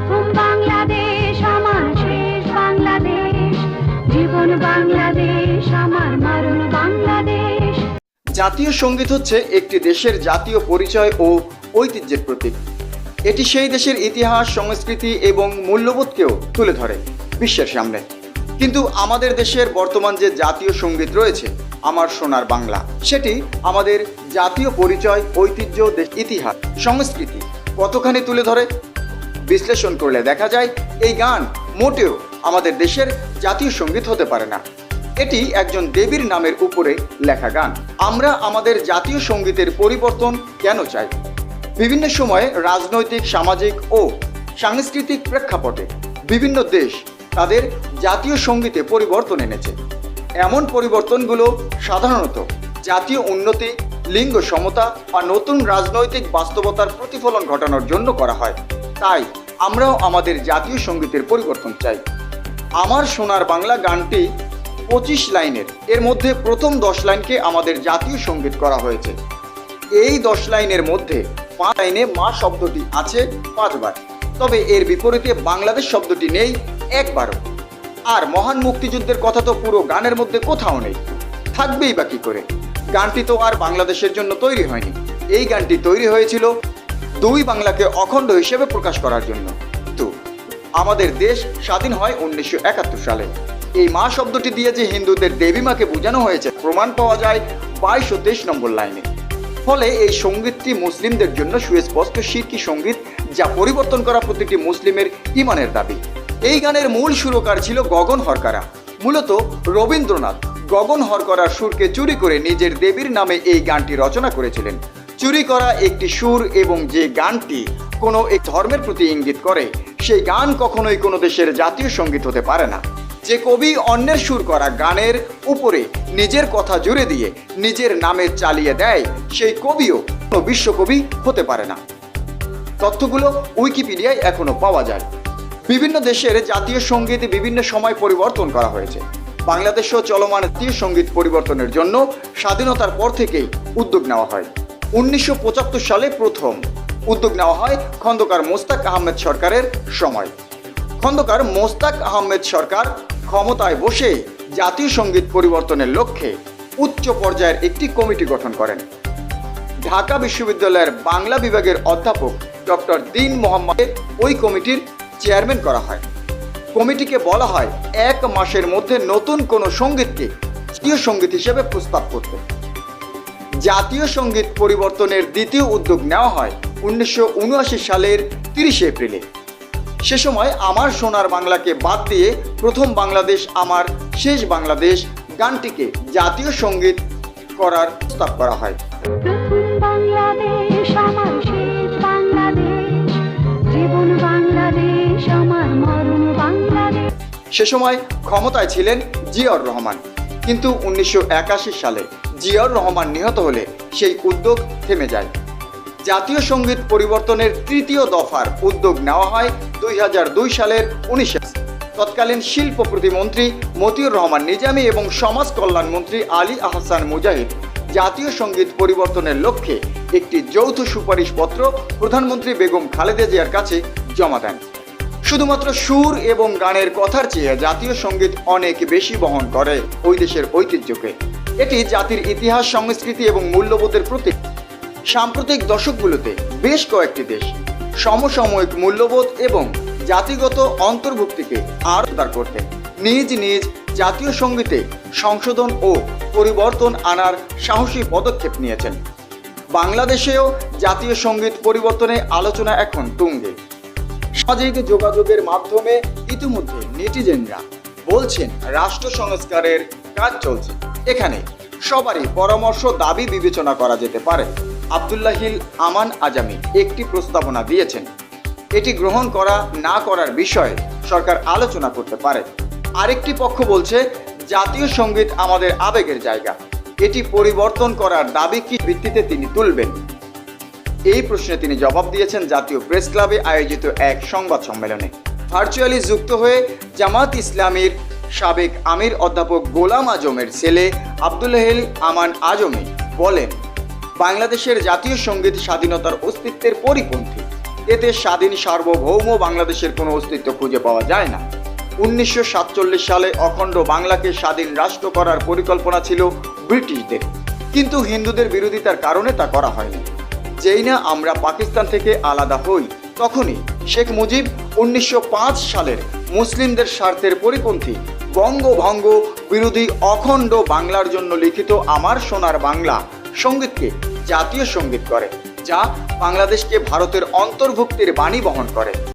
প্রথম বাংলাদেশ আমার শেষ বাংলাদেশ, জীবন বাংলাদেশ আমার মরণ বাংলাদেশ। জাতীয় সঙ্গীত হচ্ছে একটি দেশের জাতীয় পরিচয় ও ঐতিহ্যের প্রতীক। এটি সেই দেশের ইতিহাস, সংস্কৃতি এবং মূল্যবোধকেও তুলে ধরে বিশ্বের সামনে। কিন্তু আমাদের দেশের বর্তমান যে জাতীয় সঙ্গীত রয়েছে আমার সোনার বাংলা, সেটি আমাদের জাতীয় পরিচয়, ঐতিহ্য, ইতিহাস, সংস্কৃতি কতখানি তুলে ধরে? বিশ্লেষণ করলে দেখা যায় এই গান মোটেও আমাদের দেশের জাতীয় সঙ্গীত হতে পারে না। এটি একজন দেবীর নামের উপরে লেখা গান। আমরা আমাদের জাতীয় সঙ্গীতের পরিবর্তন কেন চাই? বিভিন্ন সময়ে রাজনৈতিক, সামাজিক ও সাংস্কৃতিক প্রেক্ষাপটে বিভিন্ন দেশ তাদের জাতীয় সঙ্গীতে পরিবর্তন এনেছে। এমন পরিবর্তনগুলো সাধারণত জাতীয় উন্নতি, লিঙ্গ সমতা বা নতুন রাজনৈতিক বাস্তবতার প্রতিফলন ঘটানোর জন্য করা হয়। তাই আমরাও আমাদের জাতীয় সঙ্গীতের পরিবর্তন চাই। আমার সোনার বাংলা গানটি 25 লাইনের, এর মধ্যে প্রথম 10 লাইনকে আমাদের জাতীয় সঙ্গীত করা হয়েছে। এই 10 লাইনের মধ্যে 5 লাইনে মা শব্দটি আছে 5 বার, তবে এর বিপরীতে বাংলাদেশ শব্দটি নেই একবারও। আর মহান মুক্তিযুদ্ধের কথা তো পুরো গানের মধ্যে কোথাও নেই, থাকবেই বা কি করে? গানটি তো আর বাংলাদেশের জন্য তৈরি হয়নি। এই গানটি তৈরি হয়েছিল দুই বাংলাকে অখণ্ড হিসেবে প্রকাশ করার জন্য। তো আমাদের দেশ স্বাধীন হয় 1971 সালে। এই মা শব্দটি দিয়ে যে হিন্দুদের দেবী মাকে বোঝানো হয়েছে প্রমাণ পাওয়া যায় 22 ও 23 নম্বর লাইনে। ফলে এই সঙ্গীতটি মুসলিমদের জন্য সুস্পষ্ট শিরকি সঙ্গীত, যা পরিবর্তন করা প্রতিটি মুসলিমের ইমানের দাবি। এই গানের মূল সুরকার ছিল গগন হরকারা। মূলত রবীন্দ্রনাথ গগন হরকারার সুরকে চুরি করে নিজের দেবীর নামে এই গানটি রচনা করেছিলেন। চুরি করা একটি সুর এবং যে গানটি কোনো এক ধর্মের প্রতি ইঙ্গিত করে, সেই গান কখনোই কোনো দেশের জাতীয় সঙ্গীত হতে পারে না। যে কবি অন্যের সুর করা গানের উপরে নিজের কথা জুড়ে দিয়ে নিজের নামে চালিয়ে দেয়, সেই কবিও কোনো বিশ্বকবি হতে পারে না। তথ্যগুলো উইকিপিডিয়ায় এখনো পাওয়া যায়। বিভিন্ন দেশের জাতীয় সঙ্গীত বিভিন্ন সময় পরিবর্তন করা হয়েছে। বাংলাদেশেও চলমান জাতীয় সঙ্গীত পরিবর্তনের জন্য স্বাধীনতার পর থেকেই উদ্যোগ নেওয়া হয়। 1975 সালে প্রথম উদ্যোগ নেওয়া হয় খন্দকার মোস্তাক আহমেদ সরকারের সময়। খন্দকার মোস্তাক আহমেদ সরকার ক্ষমতায় বসে জাতীয় সঙ্গীত পরিবর্তনের লক্ষ্যে উচ্চ পর্যায়ের একটি কমিটি গঠন করেন। ঢাকা বিশ্ববিদ্যালয়ের বাংলা বিভাগের অধ্যাপক ডক্টর দীন মোহাম্মদ ওই কমিটির চেয়ারম্যান করা হয়। কমিটিকে বলা হয় 1 মাসের মধ্যে নতুন কোনো সঙ্গীতকে জাতীয় সঙ্গীত হিসেবে প্রস্তাব করতে। জাতীয় সঙ্গীত পরিবর্তনের দ্বিতীয় উদ্যোগ নেওয়া হয় 1979 সালের 30 এপ্রিলে। সে সময় আমার সোনার বাংলাকে বাদ দিয়ে প্রথম বাংলাদেশ আমার শেষ বাংলাদেশ গানটিকে জাতীয় সঙ্গীত করার প্রস্তাব করা হয়। প্রথম বাংলাদেশ আমার শেষ বাংলাদেশ, জীবন বাংলাদেশ আমার মরণ বাংলাদেশ। সে সময় ক্ষমতায় ছিলেন জিয়াউর রহমান, কিন্তু 1981 সালে জিয়াউর রহমান নিহত হলে সেই উদ্যোগ থেমে যায়। জাতীয় সঙ্গীত পরিবর্তনের তৃতীয় দফার উদ্যোগ নেওয়া হয় 2002 সালের 19 তৎকালীন শিল্প প্রতিমন্ত্রী মতিউর রহমান নিজামী এবং সমাজ কল্যাণ মন্ত্রী আলী আহসান মুজাহিদ জাতীয় সঙ্গীত পরিবর্তনের লক্ষ্যে একটি যৌথ সুপারিশপত্র প্রধানমন্ত্রী বেগম খালেদা জিয়ার কাছে জমা দেন। শুধুমাত্র সুর এবং গানের কথার চেয়ে জাতীয় সঙ্গীত অনেক বেশি বহন করে ওই দেশের ঐতিহ্যকে। এটি জাতির ইতিহাস, সংস্কৃতি এবং মূল্যবোধের প্রতীক। সাম্প্রতিক দশকগুলোতে বেশ কয়েকটি দেশ সমসাময়িক মূল্যবোধ এবং জাতিগত অন্তর্ভুক্তিকে আরও উদ্ধার করতে নিজ নিজ জাতীয় সঙ্গীতে সংশোধন ও পরিবর্তন আনার সাহসী পদক্ষেপ নিয়েছেন। বাংলাদেশেও জাতীয় সঙ্গীত পরিবর্তনে আলোচনা এখন তুঙ্গে। সামাজিক যোগাযোগের মাধ্যমে ইতিমধ্যে নেটিজেনরা বলছেন রাষ্ট্র সংস্কারের কাজ চলছে। এখানে সবারই পরামর্শ, দাবি বিবেচনা করা যেতে পারে। আব্দুল্লাহিল আমান আজামি একটি প্রস্তাবনা দিয়েছেন। এটি গ্রহণ করা না করার বিষয়ে সরকার আলোচনা করতে পারে। আরেকটি পক্ষ বলছে জাতীয় সঙ্গীত আমাদের আবেগের জায়গা, এটি পরিবর্তন করার দাবি কি ভিত্তিতে তিনি তুলবেন? এই প্রশ্নে তিনি জবাব দিয়েছেন জাতীয় প্রেস ক্লাবে আয়োজিত এক সংবাদ সম্মেলনে। ভার্চুয়ালি যুক্ত হয়ে জামাত ইসলামীর সাবেক আমির অধ্যাপক গোলাম আজমের ছেলে আব্দুল্লাহিল আমান আজমি বলেন, বাংলাদেশের জাতীয় সঙ্গীত স্বাধীনতার অস্তিত্বের পরিপন্থী। এতে স্বাধীন সার্বভৌম বাংলাদেশের কোনো অস্তিত্ব খুঁজে পাওয়া যায় না। 1947 সালে অখণ্ড বাংলাকে স্বাধীন রাষ্ট্র করার পরিকল্পনা ছিল ব্রিটিশদের, কিন্তু হিন্দুদের বিরোধিতার কারণে তা করা হয়নি। যেই না আমরা পাকিস্তান থেকে আলাদা হই, তখনই শেখ মুজিব 1905 সালের মুসলিমদের স্বার্থের পরিপন্থী বঙ্গভঙ্গ বিরোধী অখণ্ড বাংলার জন্য লিখিত আমার সোনার বাংলা সঙ্গীতকে জাতীয় সঙ্গীত করে, যা বাংলাদেশকে ভারতের অন্তর্ভুক্তির বাণী বহন করে।